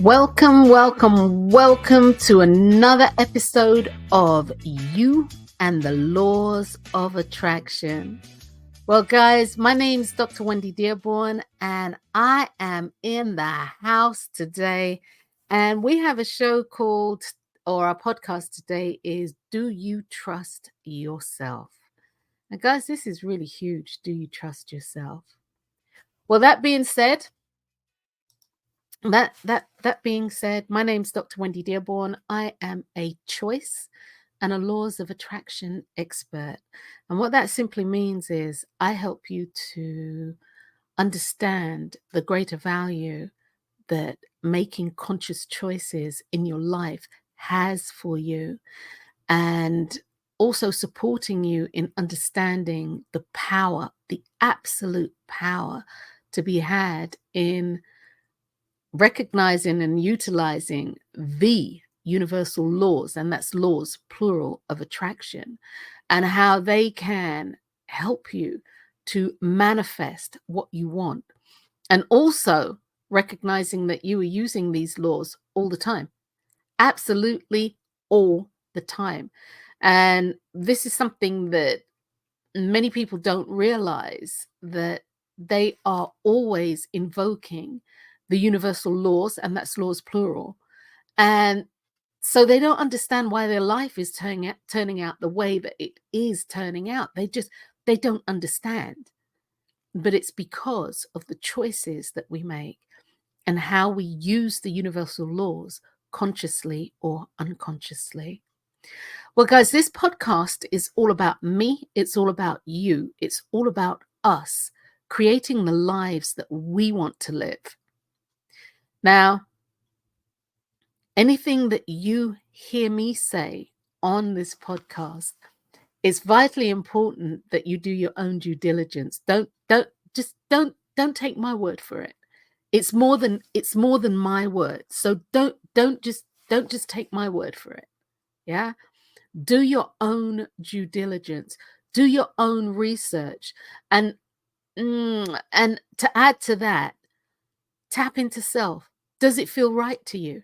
Welcome, welcome, welcome to another episode of You and the Laws of Attraction. Well, guys, my name's Dr. Wendy Dearborn, and I am in the house today. And we have a show called, or our podcast today is Do You Trust Yourself? Now, guys, this is really huge. Do you trust yourself? Well, that being said, my name's Dr. Wendy Dearborn. I am a choice and a laws of attraction expert. And what that simply means is I help you to understand the greater value that making conscious choices in your life has for you, and also supporting you in understanding the power, the absolute power to be had in recognizing and utilizing the universal laws, and that's laws, plural, of attraction, and how they can help you to manifest what you want. And also recognizing that you are using these laws all the time, absolutely all the time. And this is something that many people don't realize, that they are always invoking the universal laws, and that's laws plural. And so they don't understand why their life is turning out the way that it is turning out. They don't understand. But it's because of the choices that we make and how we use the universal laws consciously or unconsciously. Well, guys, this podcast is all about me. It's all about you. It's all about us creating the lives that we want to live. Now, anything that you hear me say on this podcast, it's vitally important that you do your own due diligence. Don't take my word for it. It's more than my word. So don't just take my word for it. Yeah? Do your own due diligence. Do your own research. And to add to that, tap into self. Does it feel right to you?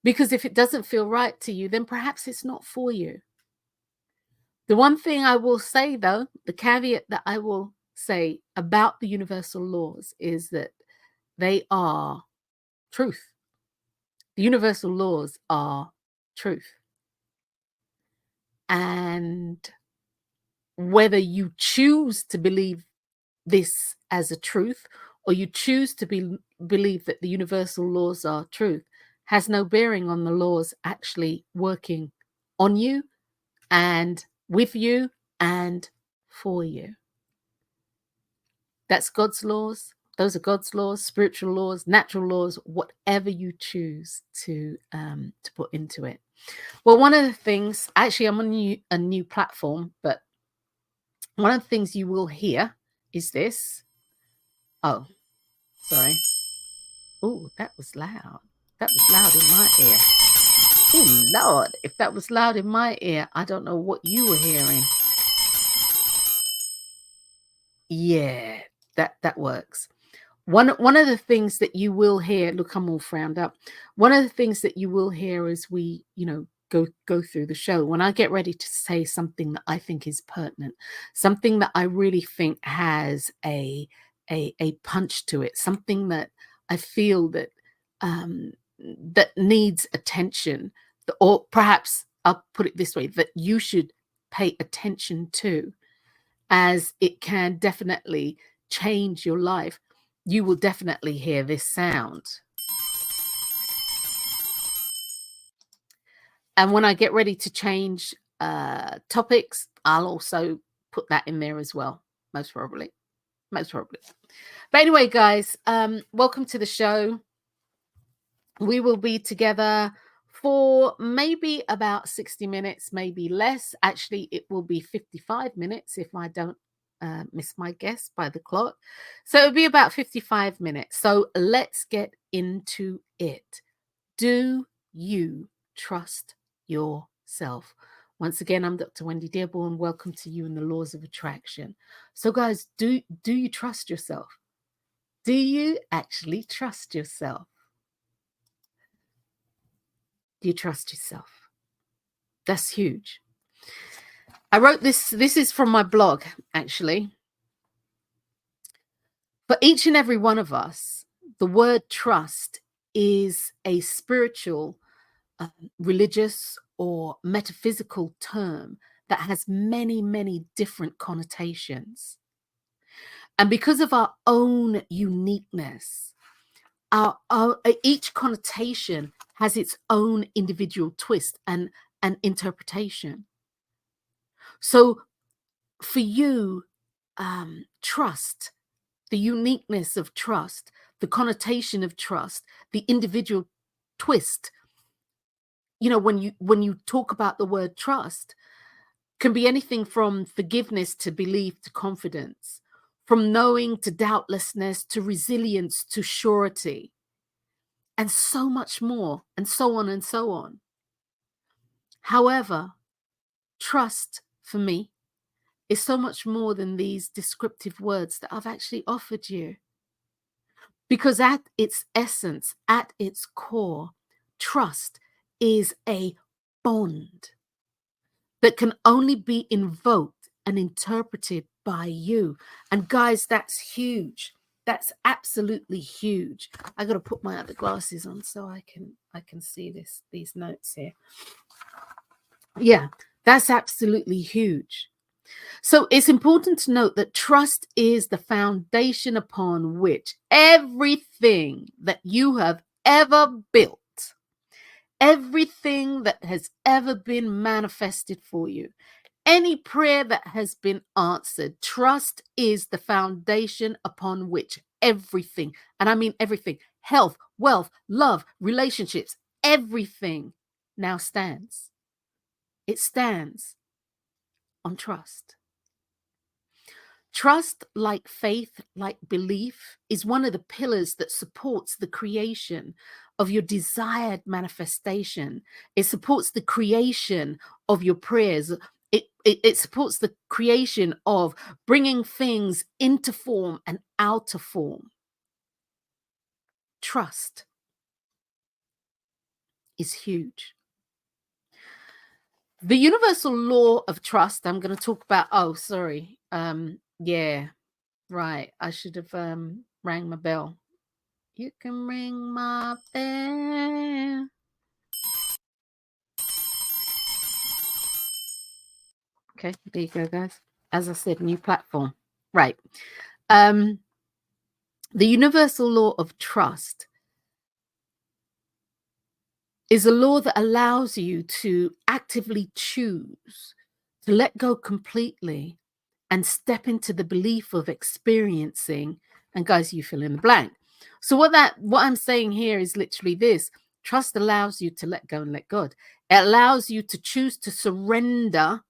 Because if it doesn't feel right to you, then perhaps it's not for you. The one thing I will say, though, the caveat that I will say about the universal laws is that they are truth. The universal laws are truth. And whether you choose to believe this as a truth, or you choose to believe that the universal laws are truth, has no bearing on the laws actually working on you and with you and for you. That's God's laws. Those are God's laws, spiritual laws, natural laws, whatever you choose to put into it. Well, one of the things, actually, I'm on a new platform, but one of the things you will hear is this. Oh, sorry. Oh, that was loud. That was loud in my ear. Oh, Lord, if that was loud in my ear, I don't know what you were hearing. Yeah, that works. One of the things that you will hear, look, I'm all frowned up. One of the things that you will hear as we, go through the show, when I get ready to say something that I think is pertinent, something that I really think has a punch to it, something that I feel that that needs attention, or perhaps I'll put it this way, that you should pay attention to, as it can definitely change your life. You will definitely hear this sound. And when I get ready to change topics, I'll also put that in there as well, most probably. Most probably. But anyway, guys, welcome to the show. We will be together for maybe about 60 minutes, maybe less. Actually, it will be 55 minutes if I don't miss my guess by the clock. So it'll be about 55 minutes. So let's get into it. Do you trust yourself? Once again, I'm Dr. Wendy Dearborn. Welcome to You and the Laws of Attraction. So, guys, do you trust yourself? Do you actually trust yourself? Do you trust yourself? That's huge. I wrote this. This is from my blog, actually. For each and every one of us, the word trust is a spiritual, religious, or metaphysical term that has many, many different connotations. And because of our own uniqueness, each connotation has its own individual twist and interpretation. So for you, trust, the uniqueness of trust, the connotation of trust, the individual twist, when you talk about the word trust, can be anything from forgiveness to belief to confidence, from knowing to doubtlessness to resilience to surety, and so much more, and so on and so on. However, trust for me is so much more than these descriptive words that I've actually offered you. Because at its essence, at its core, trust is a bond that can only be invoked and interpreted by you. And guys, that's huge. That's absolutely huge. I got to put my other glasses on so I can see these notes here. Yeah, that's absolutely huge. So it's important to note that trust is the foundation upon which everything that you have ever built, everything that has ever been manifested for you, any prayer that has been answered, trust is the foundation upon which everything, and I mean everything, health, wealth, love, relationships, everything now stands. It stands on trust. Trust, like faith, like belief, is one of the pillars that supports the creation of your desired manifestation. It supports the creation of your prayers. It supports the creation of bringing things into form and out of form. Trust is huge. The universal law of trust, I'm going to talk about. Oh, sorry. Yeah, right. I should have rang my bell. You can ring my bell. Okay, there you go, guys. As I said, new platform. Right. Um, the universal law of trust is a law that allows you to actively choose to let go completely and step into the belief of experiencing. And guys, you fill in the blank. So what I'm saying here is literally this: trust allows you to let go and let God. It allows you to choose to surrender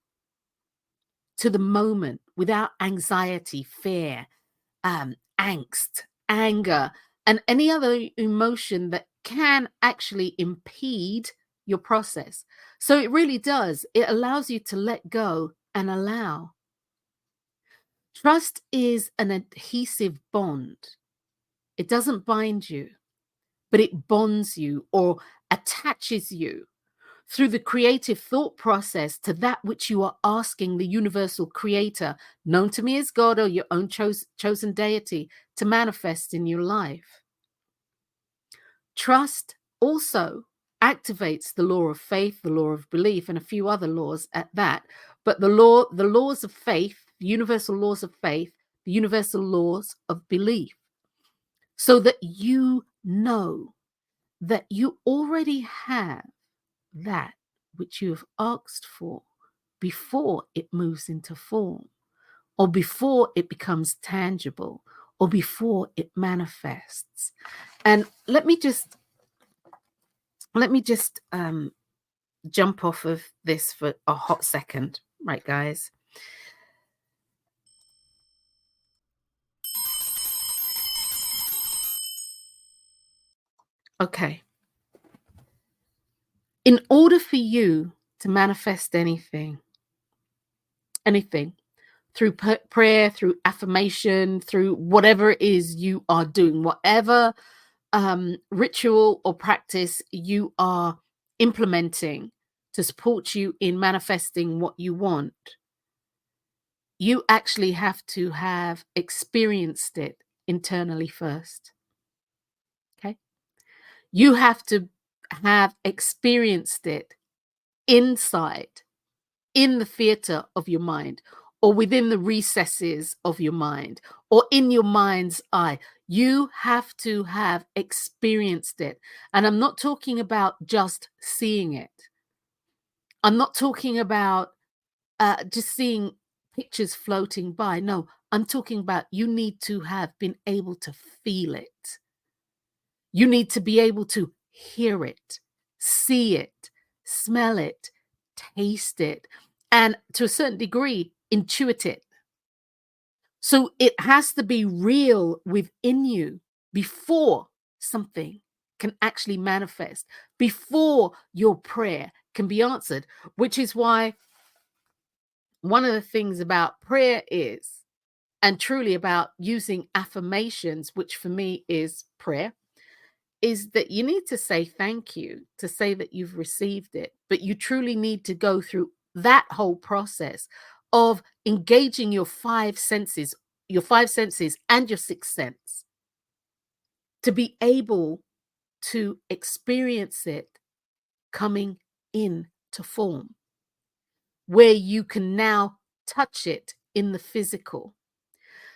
to the moment without anxiety, fear, angst, anger, and any other emotion that can actually impede your process. So it really does. It allows you to let go and allow. Trust is an adhesive bond. It doesn't bind you, but it bonds you or attaches you through the creative thought process to that which you are asking the universal creator, known to me as God or your own chosen deity, to manifest in your life. Trust also activates the law of faith, the law of belief, and a few other laws at that. But the laws of faith, the universal laws of faith, the universal laws of belief, so that you know that you already have that which you have asked for before it moves into form, or before it becomes tangible, or before it manifests. And let me just jump off of this for a hot second, right, guys? Okay. In order for you to manifest anything through prayer, through affirmation, through whatever it is you are doing, whatever ritual or practice you are implementing to support you in manifesting what you want, you actually have to have experienced it internally first. Okay. You have to have experienced it inside, in the theater of your mind, or within the recesses of your mind, or in your mind's eye. You have to have experienced it. And I'm not talking about just seeing it. I'm not talking about just seeing pictures floating by. No, I'm talking about you need to have been able to feel it. You need to be able to hear it, see it, smell it, taste it, and to a certain degree, intuit it. So it has to be real within you before something can actually manifest, before your prayer can be answered, which is why one of the things about prayer is, and truly about using affirmations, which for me is prayer, is that you need to say thank you to say that you've received it, but you truly need to go through that whole process of engaging your five senses and your sixth sense to be able to experience it coming in to form, where you can now touch it in the physical.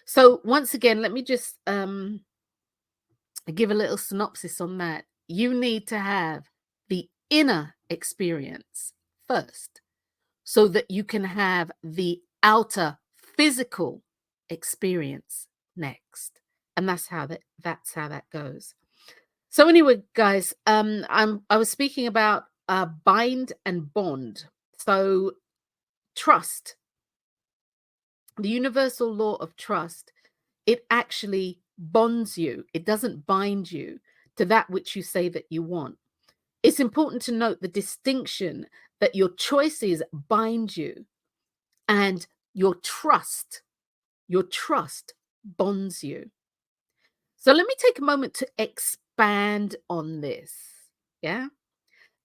So once again, let me just give a little synopsis on that. You need to have the inner experience first so that you can have the outer physical experience next. And that's how that goes. So anyway, guys, I was speaking about bind and bond. So trust, the universal law of trust, it actually bonds you. It doesn't bind you to that which you say that you want. It's important to note the distinction that your choices bind you and your trust bonds you. So let me take a moment to expand on this. Yeah.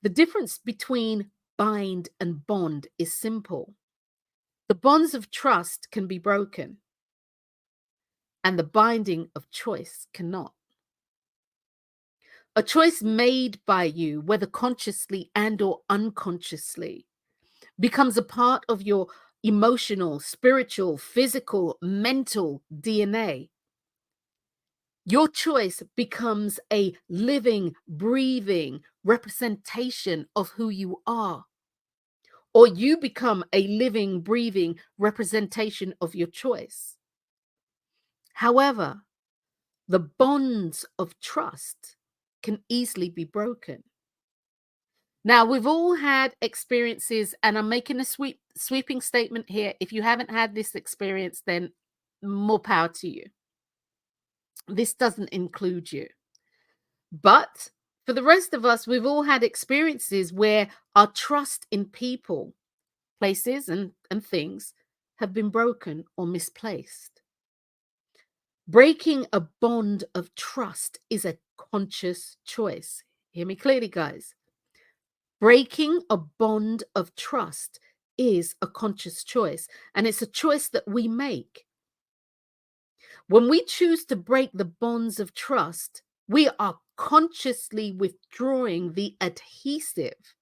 The difference between bind and bond is simple. The bonds of trust can be broken, and the binding of choice cannot. A choice made by you, whether consciously and or unconsciously, becomes a part of your emotional, spiritual, physical, mental DNA. Your choice becomes a living, breathing representation of who you are, or you become a living, breathing representation of your choice. However, the bonds of trust can easily be broken. Now, we've all had experiences, and I'm making a sweeping statement here. If you haven't had this experience, then more power to you. This doesn't include you. But for the rest of us, we've all had experiences where our trust in people, places, and things have been broken or misplaced. Breaking a bond of trust is a conscious choice. Hear me clearly, guys. Breaking a bond of trust is a conscious choice, and it's a choice that we make. When we choose to break the bonds of trust, we are consciously withdrawing the adhesive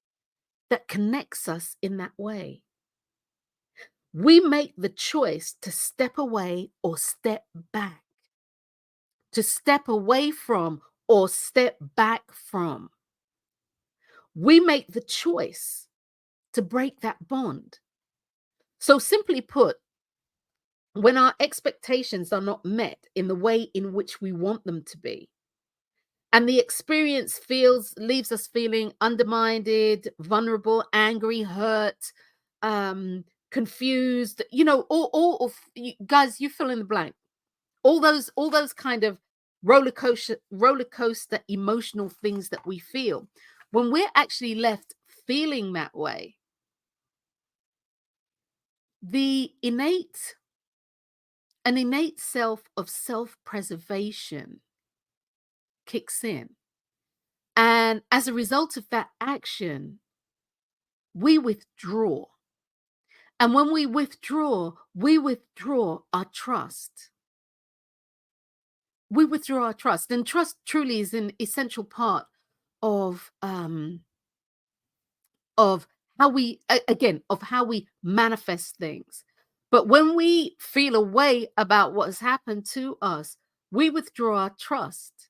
that connects us in that way. We make the choice to step away or step back, to step away from or step back from. We make the choice to break that bond. So, simply put, when our expectations are not met in the way in which we want them to be, and the experience leaves us feeling undermined, vulnerable, angry, hurt, confused, all of you guys, you fill in the blank. All those kind of roller coaster emotional things that we feel. When we're actually left feeling that way, the an innate self of self-preservation kicks in. And as a result of that action, we withdraw. And when we withdraw our trust. We withdraw our trust. And trust truly is an essential part of of how we again of how we manifest things. But when we feel a way about what has happened to us, we withdraw our trust.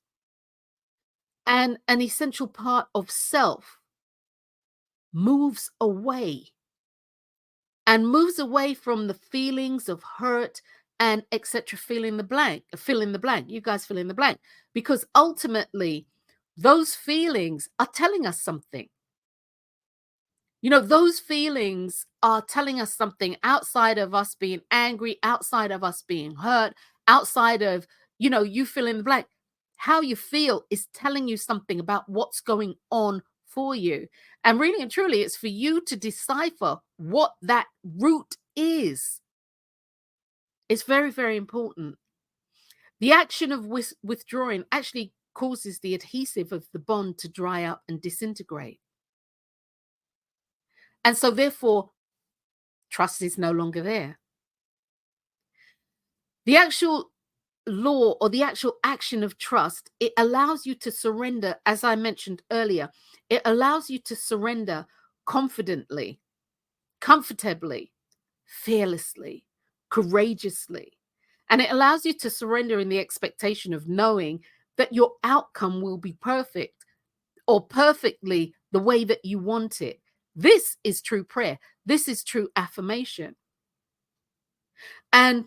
And an essential part of self moves away and moves away from the feelings of hurt and etc. Fill in the blank. You guys fill in the blank. Because ultimately, those feelings are telling us something. You know, those feelings are telling us something outside of us being angry, outside of us being hurt, outside of, you fill in the blank. How you feel is telling you something about what's going on for you. And really and truly, it's for you to decipher what that root is. It's very, very important. The action of withdrawing actually causes the adhesive of the bond to dry up and disintegrate. And so, therefore, trust is no longer there. The actual law or the actual action of trust, it allows you to surrender, as I mentioned earlier, it allows you to surrender confidently, comfortably, fearlessly, courageously. And it allows you to surrender in the expectation of knowing that your outcome will be perfect or perfectly the way that you want it. This is true prayer. This is true affirmation. And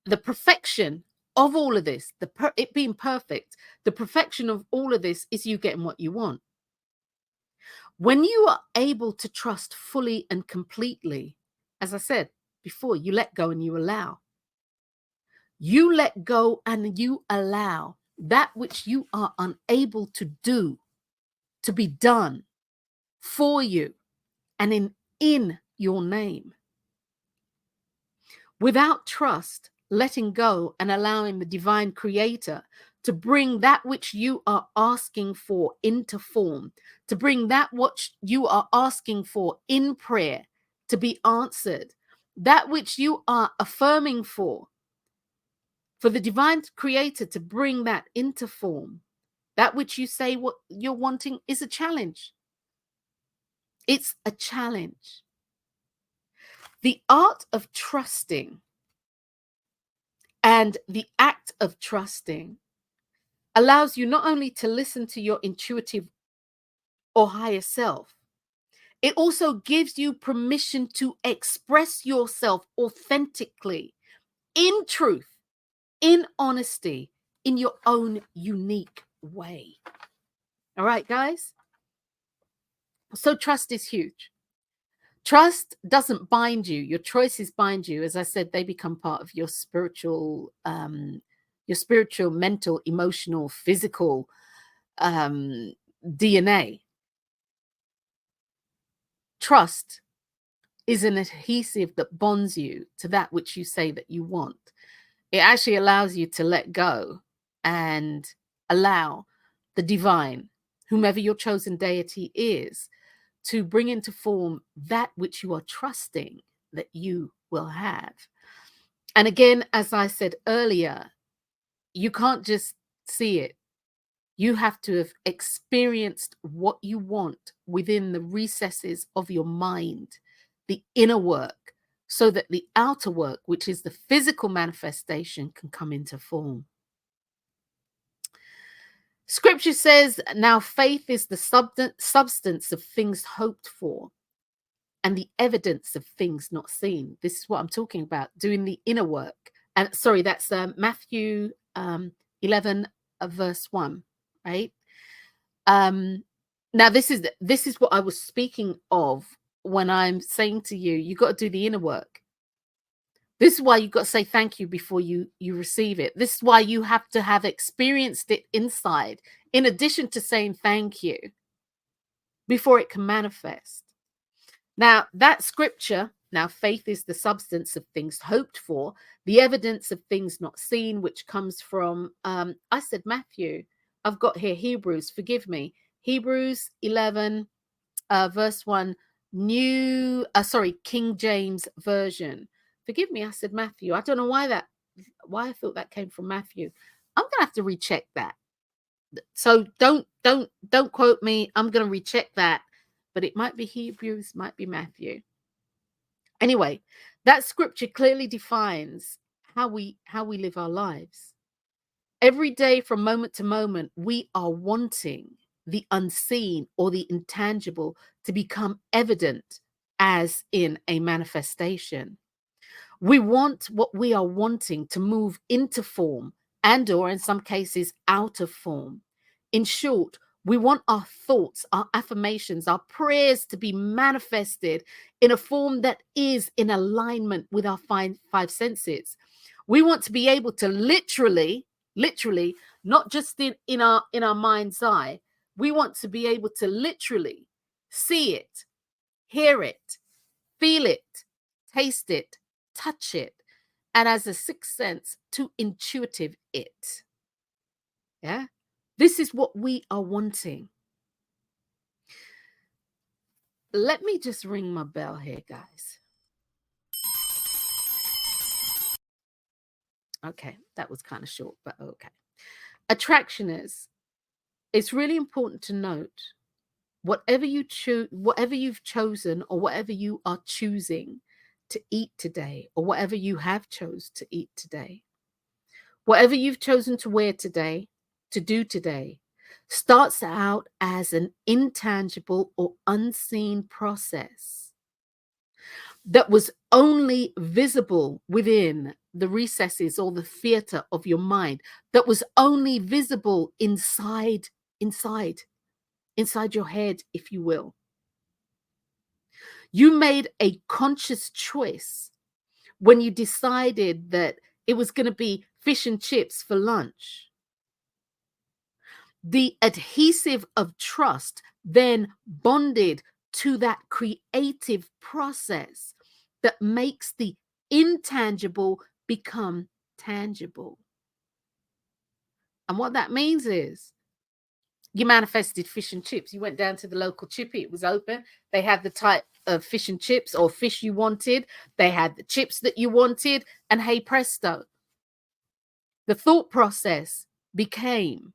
the perfection of all of this, it being perfect, the perfection of all of this is you getting what you want. When you are able to trust fully and completely, as I said before, you let go and you allow. You let go and you allow that which you are unable to do to be done for you and in your name. Without trust, letting go and allowing the divine creator to bring that which you are asking for into form, to bring that what you are asking for in prayer to be answered, that which you are affirming for the divine creator to bring that into form, that which you say what you're wanting is a challenge. It's a challenge. The art of trusting and the act of trusting allows you not only to listen to your intuitive or higher self, it also gives you permission to express yourself authentically, in truth, in honesty, in your own unique way. All right, guys? So trust is huge. Trust doesn't bind you. Your choices bind you. As I said, they become part of your spiritual, mental, emotional, physical DNA. Trust is an adhesive that bonds you to that which you say that you want. It actually allows you to let go and allow the divine, whomever your chosen deity is, to bring into form that which you are trusting that you will have. And again, as I said earlier, you can't just see it. You have to have experienced what you want within the recesses of your mind, the inner work, so that the outer work, which is the physical manifestation, can come into form. Scripture says, now faith is the substance of things hoped for and the evidence of things not seen. This is what I'm talking about, doing the inner work. And sorry, that's Matthew 11, verse 1, right? Now this is what I was speaking of when I'm saying to you, you got to do the inner work. This is why you've got to say thank you before you receive it. This is why you have to have experienced it inside, in addition to saying thank you, before it can manifest. Now, that scripture, now faith is the substance of things hoped for, the evidence of things not seen, which comes from, I said Matthew. I've got here Hebrews, forgive me. Hebrews 11, verse 1, King James Version. Forgive me, I said Matthew. I don't know why I thought that came from Matthew. I'm gonna have to recheck that. So don't quote me. I'm gonna recheck that, but it might be Hebrews, might be Matthew. Anyway, that scripture clearly defines how we live our lives. Every day, from moment to moment, we are wanting the unseen or the intangible to become evident as in a manifestation. We want what we are wanting to move into form and or in some cases out of form. In short, we want our thoughts, our affirmations, our prayers to be manifested in a form that is in alignment with our five senses. We want to be able to literally, not just in our mind's eye. We want to be able to literally see it, hear it, feel it, taste it, touch it, and as a sixth sense, to intuitive it. Yeah. This is what we are wanting. Let me just ring my bell here, guys. Okay, that was kind of short, but okay. Attractioners, it's really important to note whatever you've chosen or whatever you are choosing to eat today or whatever you have chose to eat today, whatever you've chosen to wear today, to do today, starts out as an intangible or unseen process that was only visible within the recesses or the theater of your mind, that was only visible inside your head, if you will. You made a conscious choice when you decided that it was going to be fish and chips for lunch. The adhesive of trust then bonded to that creative process that makes the intangible become tangible. And what that means is you manifested fish and chips. You went down to the local chippy, it was open. They had the type of fish and chips or fish you wanted. They had the chips that you wanted. And hey, presto, the thought process became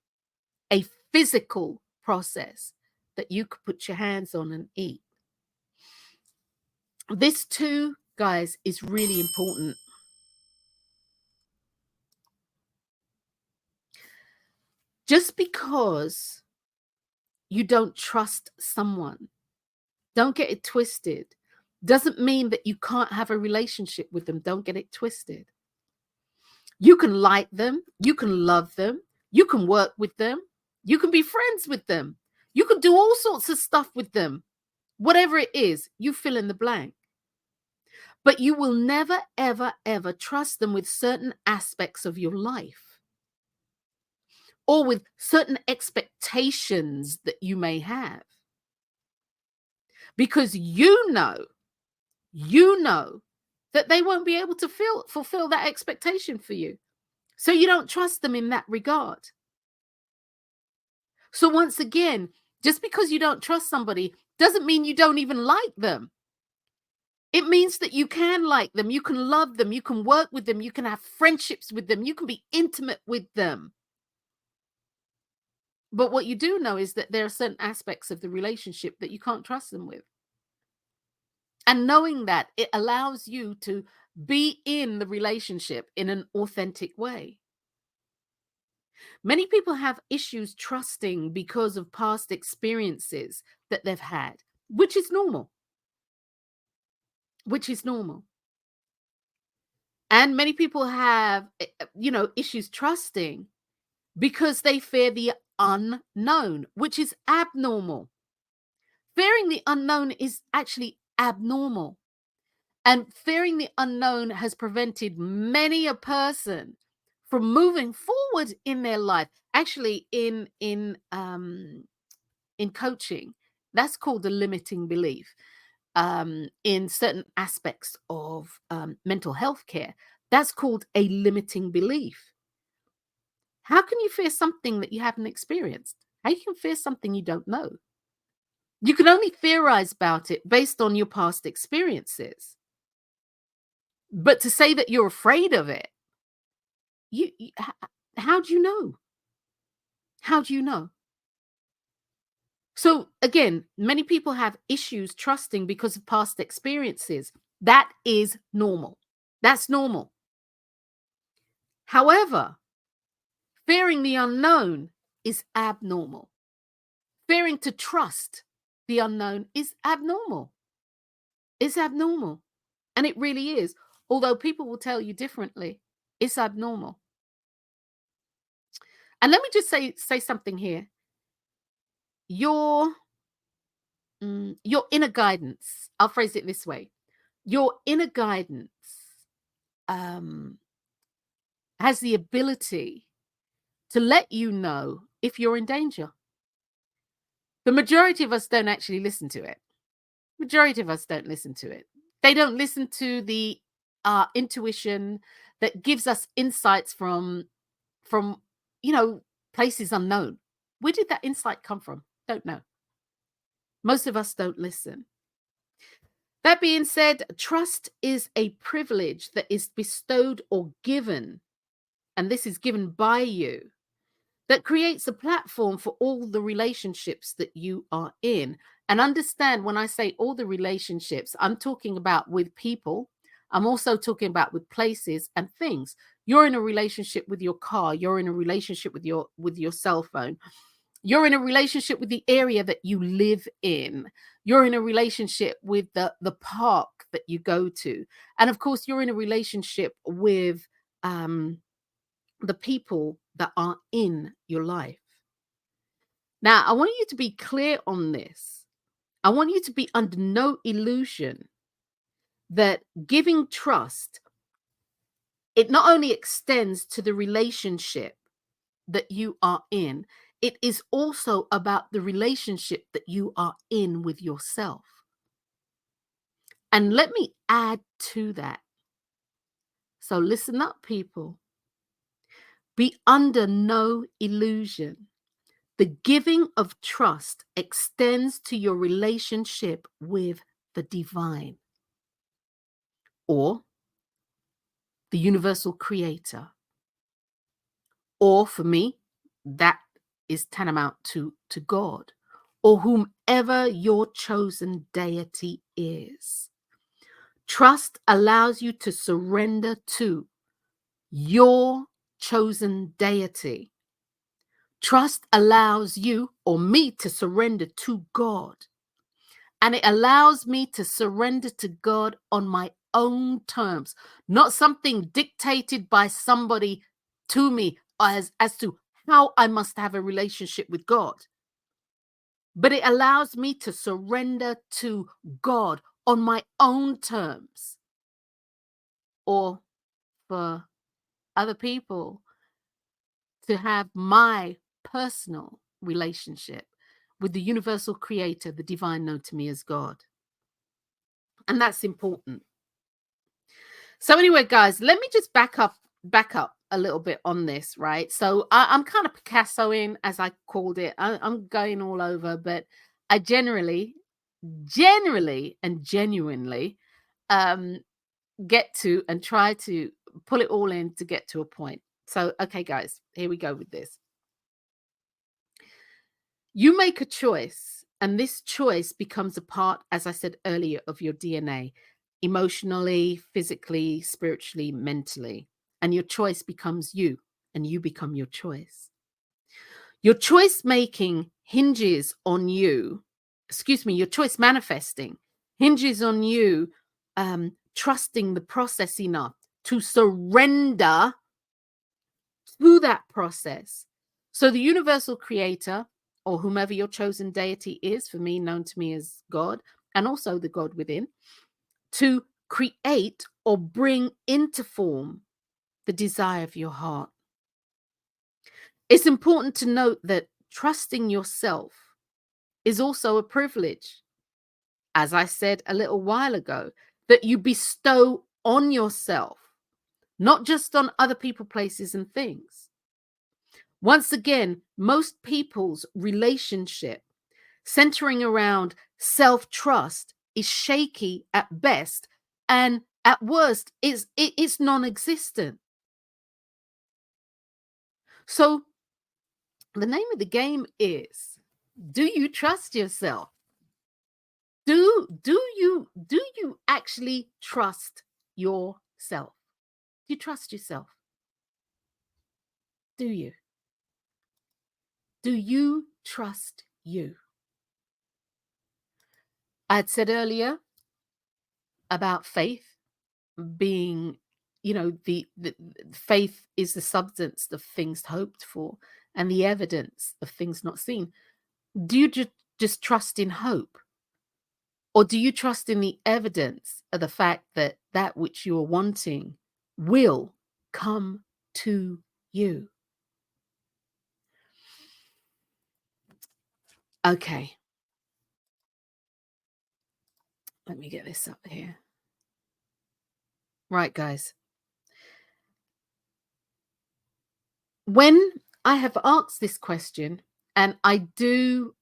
a physical process that you could put your hands on and eat. This too, guys, is really important. Just because you don't trust someone, don't get it twisted, doesn't mean that you can't have a relationship with them. Don't get it twisted. You can like them, you can love them, you can work with them, you can be friends with them, you can do all sorts of stuff with them. Whatever it is, you fill in the blank. But you will never, ever, ever trust them with certain aspects of your life or with certain expectations that you may have. Because you know that they won't be able to fulfill that expectation for you. So you don't trust them in that regard. So once again, just because you don't trust somebody doesn't mean you don't even like them. It means that you can like them, you can love them, you can work with them, you can have friendships with them, you can be intimate with them. But what you do know is that there are certain aspects of the relationship that you can't trust them with. And knowing that, it allows you to be in the relationship in an authentic way. Many people have issues trusting because of past experiences that they've had, which is normal. Which is normal. And many people have, issues trusting because they fear the unknown, which is abnormal. Fearing the unknown is actually abnormal. And fearing the unknown has prevented many a person from moving forward in their life. Actually, in coaching, that's called a limiting belief. In certain aspects of mental health care, that's called a limiting belief. How can you fear something that you haven't experienced? How you can fear something you don't know? You can only theorize about it based on your past experiences. But to say that you're afraid of it, how do you know? How do you know? So again, many people have issues trusting because of past experiences. That is normal. That's normal. However, fearing the unknown is abnormal. Fearing to trust the unknown is abnormal. It's abnormal. And it really is. Although people will tell you differently, it's abnormal. And let me just say something here. Your your inner guidance, I'll phrase it this way. Your inner guidance um, has the ability to let you know if you're in danger. The majority of us don't actually listen to it. Majority of us don't listen to it. They don't listen to the intuition that gives us insights from you know places unknown. Where did that insight come from? Don't know. Most of us don't listen. That being said, trust is a privilege that is bestowed or given, and this is given by you, that creates a platform for all the relationships that you are in. And understand when I say all the relationships, I'm talking about with people. I'm also talking about with places and things. You're in a relationship with your car, you're in a relationship with your cell phone. You're in a relationship with the area that you live in. You're in a relationship with the park that you go to. And of course, you're in a relationship with um the people that are in your life. Now, I want you to be clear on this. I want you to be under no illusion that giving trust, it not only extends to the relationship that you are in, it is also about the relationship that you are in with yourself. And let me add to that. So listen up, people. Be under no illusion. The giving of trust extends to your relationship with the divine or the universal creator. Or for me, that is tantamount to God or whomever your chosen deity is. Trust allows you to surrender to your chosen deity. Trust allows you or me to surrender to God. And it allows me to surrender to God on my own terms, not something dictated by somebody to me as to how I must have a relationship with God. But it allows me to surrender to God on my own terms. Or for other people to have my personal relationship with the universal creator, the divine known to me as God. And that's important. So anyway, guys, let me just back up a little bit on this, right? So I'm kind of Picassoing, as I called it. I'm going all over, but I generally, and genuinely um, get to and try to pull it all in to get to a point. So, okay, guys, here we go with this. You make a choice, and this choice becomes a part, as I said earlier, of your DNA, emotionally, physically, spiritually, mentally. And your choice becomes you, and you become your choice. Your choice making hinges on you, your choice manifesting hinges on you trusting the process enough to surrender to that process. So the universal creator, or whomever your chosen deity is, for me, known to me as God, and also the God within, to create or bring into form the desire of your heart. It's important to note that trusting yourself is also a privilege, as I said a little while ago, that you bestow on yourself, not just on other people, places, and things. Once again, most people's relationship centering around self-trust is shaky at best, and at worst it's non-existent. So the name of the game is, do you trust yourself? Do you actually trust yourself? Do you trust yourself? Do you? Do you trust you? I had said earlier about faith being, the faith is the substance of things hoped for and the evidence of things not seen. Do you just trust in hope? Or do you trust in the evidence of the fact that that which you are wanting will come to you? Okay, let me get this up here. Right, guys. When I have asked this question, and I do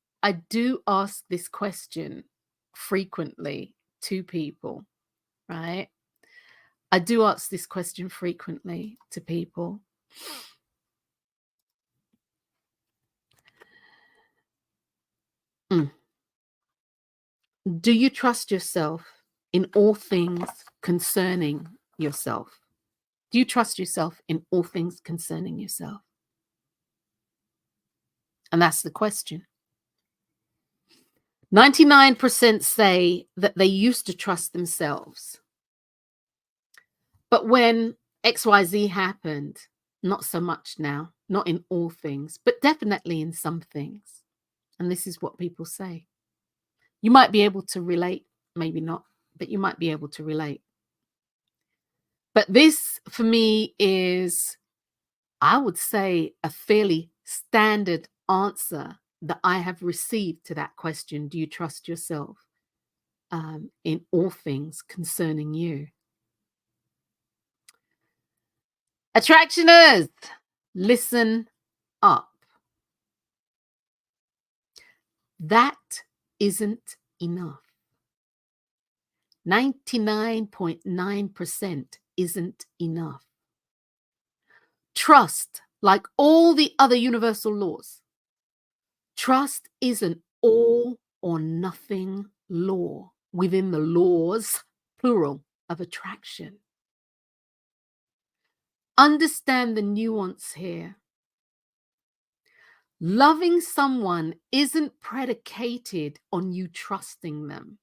ask this question frequently to people, right? I do ask this question frequently to people. Mm. Do you trust yourself in all things concerning yourself? Do you trust yourself in all things concerning yourself? And that's the question. 99% say that they used to trust themselves. But when XYZ happened, not so much now, not in all things, but definitely in some things. And this is what people say. You might be able to relate, maybe not, but you might be able to relate. But this for me is, I would say, a fairly standard answer that I have received to that question. Do you trust yourself in all things concerning you? Attractioners, listen up. That isn't enough. 99.9% isn't enough. Trust, like all the other universal laws, trust is an all or nothing law within the laws, plural, of attraction. Understand the nuance here. Loving someone isn't predicated on you trusting them.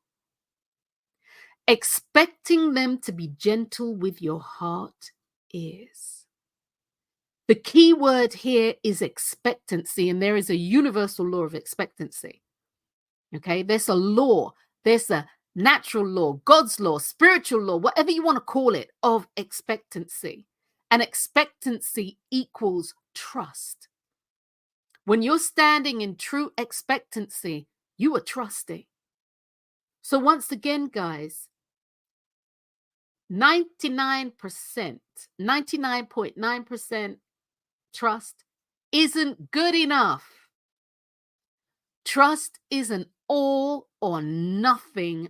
Expecting them to be gentle with your heart is. The key word here is expectancy, and there is a universal law of expectancy. Okay, there's a law, there's a natural law, God's law, spiritual law, whatever you want to call it, of expectancy. And expectancy equals trust. When you're standing in true expectancy, you are trusting. So, once again, guys, 99%, 99.9% trust isn't good enough. Trust is an all or nothing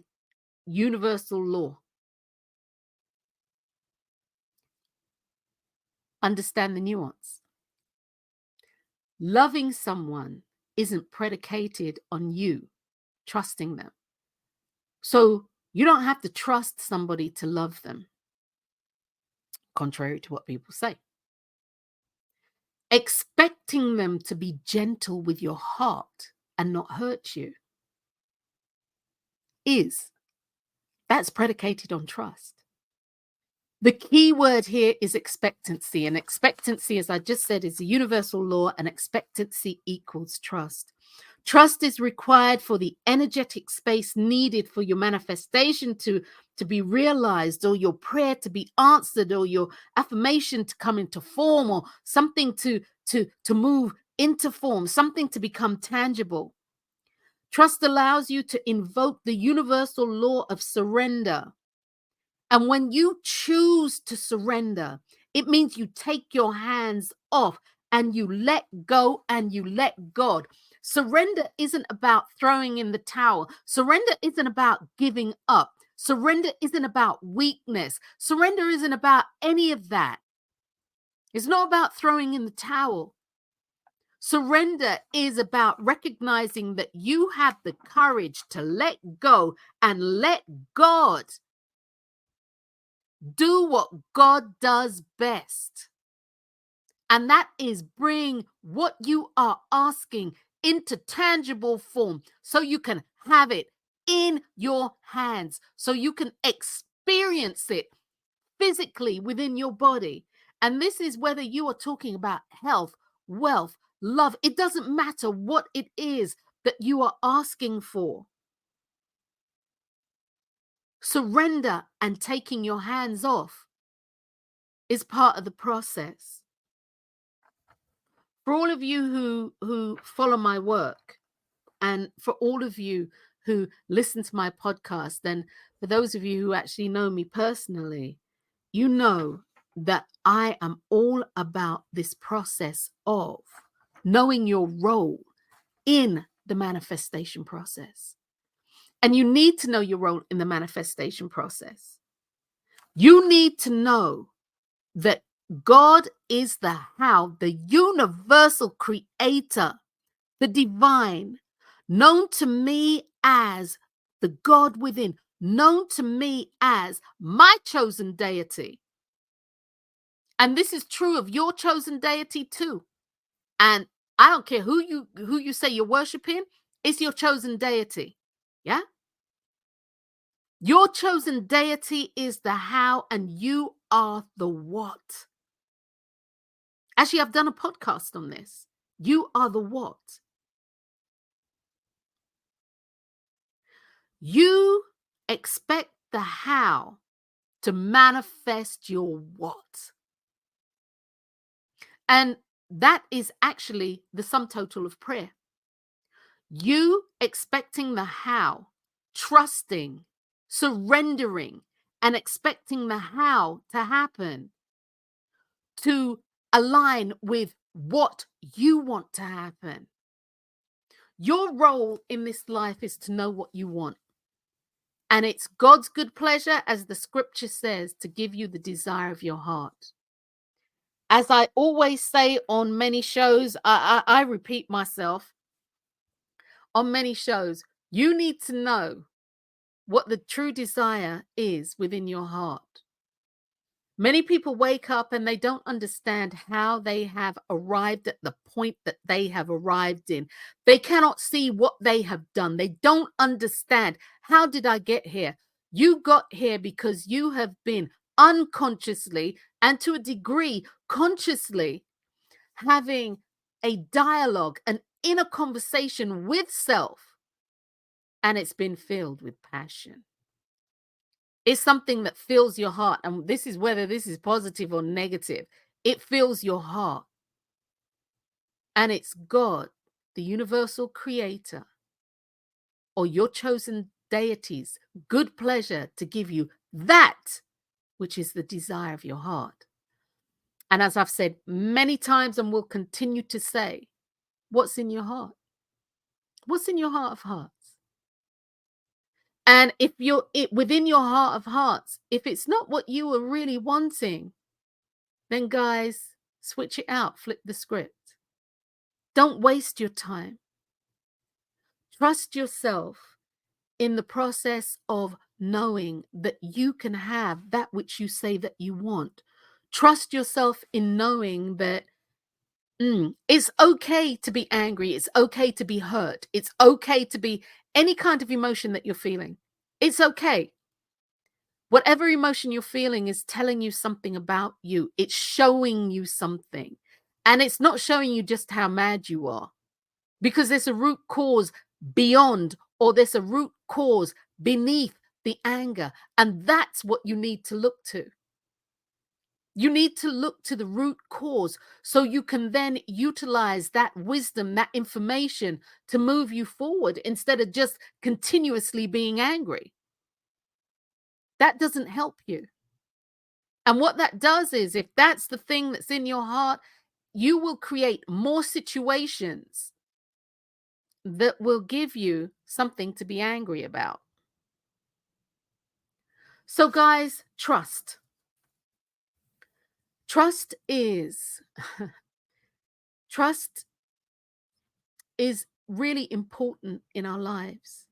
universal law. Understand the nuance. Loving someone isn't predicated on you trusting them. So you don't have to trust somebody to love them, contrary to what people say. Expecting them to be gentle with your heart and not hurt you that's predicated on trust. The key word here is expectancy. And expectancy, as I just said, is a universal law, and expectancy equals trust. Trust is required for the energetic space needed for your manifestation to be realized, or your prayer to be answered, or your affirmation to come into form, or something to move into form, something to become tangible. Trust allows you to invoke the universal law of surrender. And when you choose to surrender, it means you take your hands off and you let go and you let God. Surrender isn't about throwing in the towel. Surrender isn't about giving up. Surrender isn't about weakness. Surrender isn't about any of that. It's not about throwing in the towel. Surrender is about recognizing that you have the courage to let go and let God do what God does best. And that is bring what you are asking into tangible form so you can have it in your hands, so you can experience it physically within your body. And this is whether you are talking about health, wealth, love. It doesn't matter what it is that you are asking for. Surrender and taking your hands off is part of the process. For all of you who follow my work, and for all of you who listen to my podcast, and for those of you who actually know me personally, you know that I am all about this process of knowing your role in the manifestation process. And you need to know your role in the manifestation process. You need to know that God is the how, the universal creator, the divine, known to me as the God within, known to me as my chosen deity. And this is true of your chosen deity too. And I don't care who you say you're worshiping, it's your chosen deity. Yeah? Your chosen deity is the how, and you are the what. Actually, I've done a podcast on this. You are the what. You expect the how to manifest your what. And that is actually the sum total of prayer. You expecting the how, trusting, surrendering, and expecting the how to happen to align with what you want to happen. Your role in this life is to know what you want. And it's God's good pleasure, as the scripture says, to give you the desire of your heart. As I always say on many shows, I repeat myself on many shows, you need to know what the true desire is within your heart. Many people wake up and they don't understand how they have arrived at the point that they have arrived in. They cannot see what they have done. They don't understand. How did I get here? You got here because you have been unconsciously and to a degree consciously having a dialogue, an inner conversation with self, and it's been filled with passion. It's something that fills your heart. And this is whether this is positive or negative. It fills your heart. And it's God, the universal creator, or your chosen deity's good pleasure to give you that which is the desire of your heart. And as I've said many times and will continue to say, what's in your heart? What's in your heart of hearts? And if you're within your heart of hearts, if it's not what you were really wanting, then guys, switch it out, flip the script. Don't waste your time. Trust yourself in the process of knowing that you can have that which you say that you want. Trust yourself in knowing that it's okay to be angry. It's okay to be hurt. It's okay to be any kind of emotion that you're feeling. It's okay. Whatever emotion you're feeling is telling you something about you. It's showing you something. And it's not showing you just how mad you are, because there's a root cause beyond, or there's a root cause beneath the anger. And that's what you need to look to. You need to look to the root cause so you can then utilize that wisdom, that information to move you forward instead of just continuously being angry. That doesn't help you. And what that does is, if that's the thing that's in your heart, you will create more situations that will give you something to be angry about. So, guys, trust. Trust is trust is really important in our lives.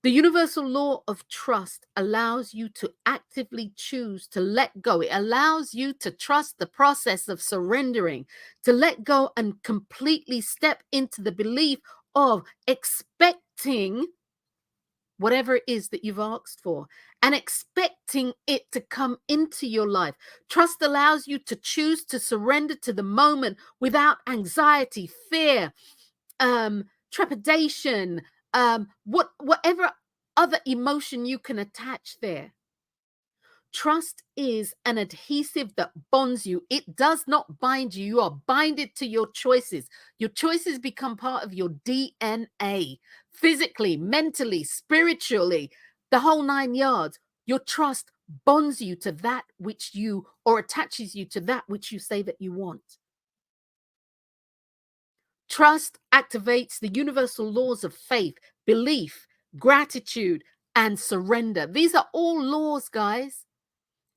The universal law of trust allows you to actively choose to let go. It allows you to trust the process of surrendering, to let go and completely step into the belief of expecting whatever it is that you've asked for and expecting it to come into your life. Trust allows you to choose to surrender to the moment without anxiety, fear, trepidation, whatever other emotion you can attach there. Trust is an adhesive that bonds you. It does not bind you. You are binded to your choices. Your choices become part of your DNA, physically, mentally, spiritually, the whole 9 yards. Your trust bonds you to that which you, or attaches you to that which you say that you want. Trust activates the universal laws of faith, belief, gratitude, and surrender. These are all laws, guys.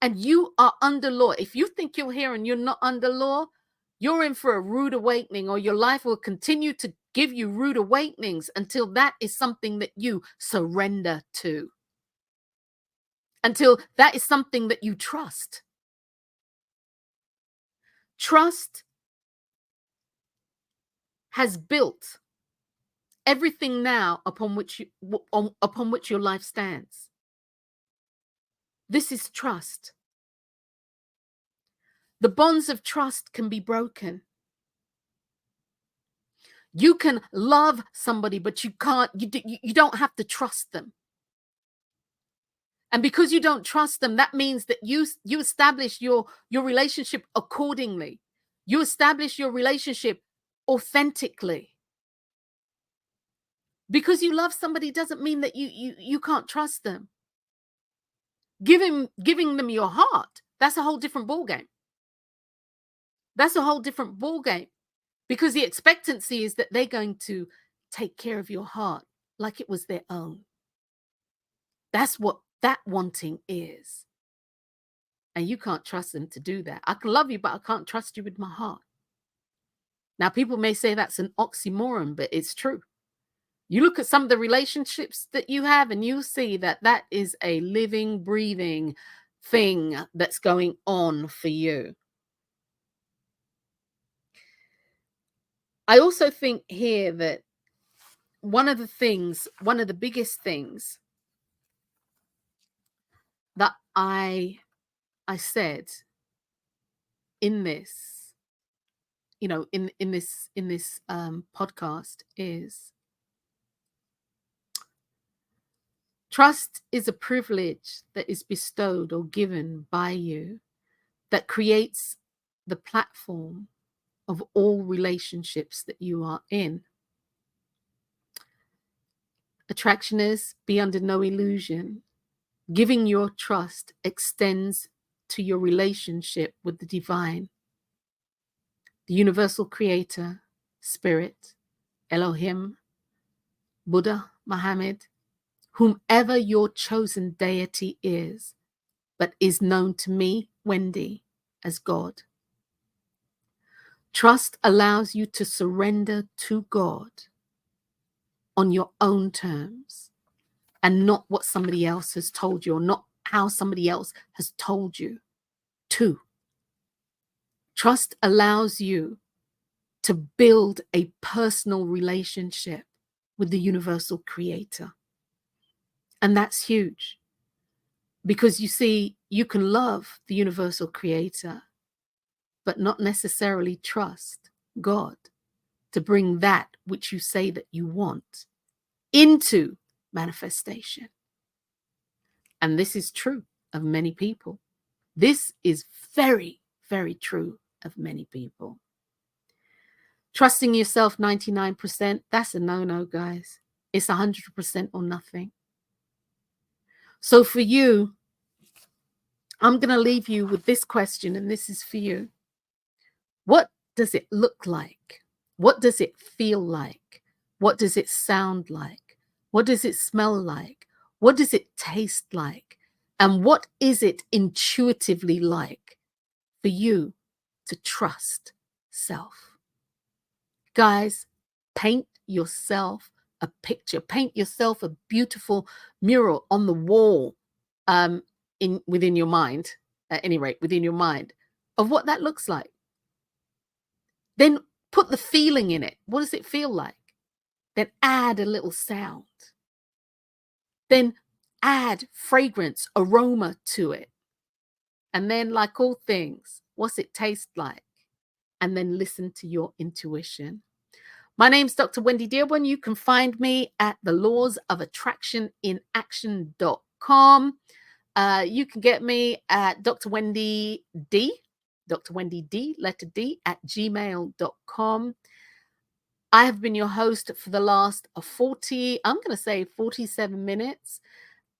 And you are under law. If you think you're here and you're not under law, you're in for a rude awakening, or your life will continue to give you rude awakenings until that is something that you surrender to, until that is something that you trust. Trust has built everything now upon which your life stands. This is trust. The bonds of trust can be broken. You can love somebody, but you can't, you don't have to trust them. And because you don't trust them, that means that you establish your relationship accordingly. You establish your relationship authentically. Because you love somebody doesn't mean that you can't trust them. Giving them your heart, that's a whole different ballgame. That's a whole different ballgame. Because the expectancy is that they're going to take care of your heart like it was their own. That's what that wanting is. And you can't trust them to do that. I can love you, but I can't trust you with my heart. Now, people may say that's an oxymoron, but it's true. You look at some of the relationships that you have and you see that that is a living, breathing thing that's going on for you. I also think here that one of the biggest things that I said in this, in this podcast is trust is a privilege that is bestowed or given by you that creates the platform of all relationships that you are in. Attraction is be under no illusion. Giving your trust extends to your relationship with the divine, the universal creator, spirit, Elohim, Buddha, Muhammad, whomever your chosen deity is, but is known to me, Wendy, as God. Trust allows you to surrender to God on your own terms and not what somebody else has told you, or not how somebody else has told you to. Trust allows you to build a personal relationship with the universal creator. And that's huge. Because you see, you can love the universal creator, but not necessarily trust God to bring that which you say that you want into manifestation. And this is true of many people. This is very, very true of many people. Trusting yourself 99%, that's a no-no, guys. It's 100% or nothing. So for you, I'm going to leave you with this question, and this is for you. What does it look like? What does it feel like? What does it sound like? What does it smell like? What does it taste like? And what is it intuitively like for you to trust self? Guys, paint yourself a picture. Paint yourself a beautiful mural on the wall, within your mind, at any rate, within your mind, of what that looks like. Then put the feeling in it. What does it feel like? Then add a little sound. Then add fragrance, aroma to it. And then, like all things, what's it taste like? And then listen to your intuition. My name's Dr. Wendy Dearborn. You can find me at the Laws of Attraction in Action.com. You can get me at Dr. Wendy D, Dr. Wendy D, letter D, at gmail.com. I have been your host for the last 47 minutes.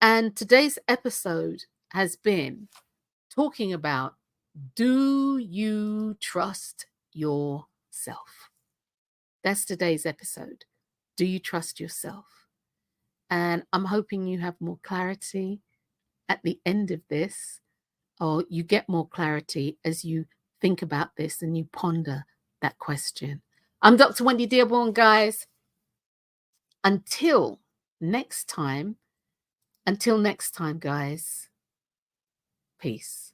And today's episode has been talking about, do you trust yourself? That's today's episode. Do you trust yourself? And I'm hoping you have more clarity at the end of this, or you get more clarity as you think about this and you ponder that question. I'm Dr. Wendy Dearborn, guys. Until next time, guys, peace.